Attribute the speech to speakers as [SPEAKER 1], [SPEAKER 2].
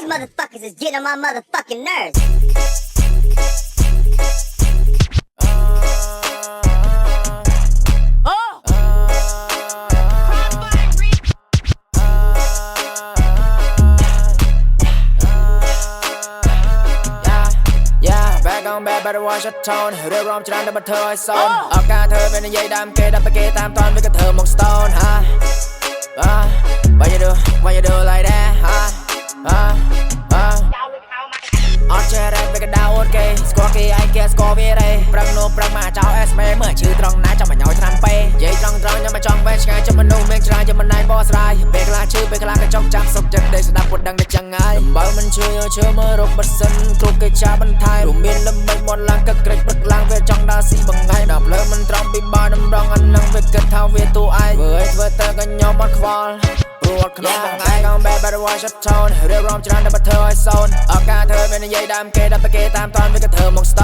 [SPEAKER 1] motherfuckers is getting on my motherfucking nerves.
[SPEAKER 2] Bad better watch your tone เรื่องรอมจะดันแต่บันเธอไอ้โซนอาการเธอเป็นยัยดำเกดับไปเกตามตอนไปกับเธอมองสโตนฮะ Why you do like that ฮะออเจอร์ไปกับดาวโอเคสกอร์กี้ไอเกสกอร์วีเรย์ปรังโนปรังมาเจ้าเอสเมเมื่อชื่อตรงนั้นจะมาหน่อยทำไปยัยตรงยังมาจองไปช่างจะมานุ่มเมงชราจะมานายบอสไรเบกลาชื่อเบกลากระจกจับศพจะได้สดับปวดดังได้จังไงบ่าวมันเชื่อเมื่อรบบัดสันกรุกเกจาบันไทยรูมีนลำไม่หมดลังกระเกรดปรึกลังเวจองดาซีบังไงดับเลยมันตรองบีบาดำรองอันนังเวกเท้าเวตัวไอเว้ยเธอกันยอมมันควอลปวดขนมบังไงกองแบบbetter watch your tone เรื่องรอมจะดันแต่บัดเธอไอโซนอาการเธอเป็นยัยดำเกดับไปเกตามตอนไปกับเธอมองสโต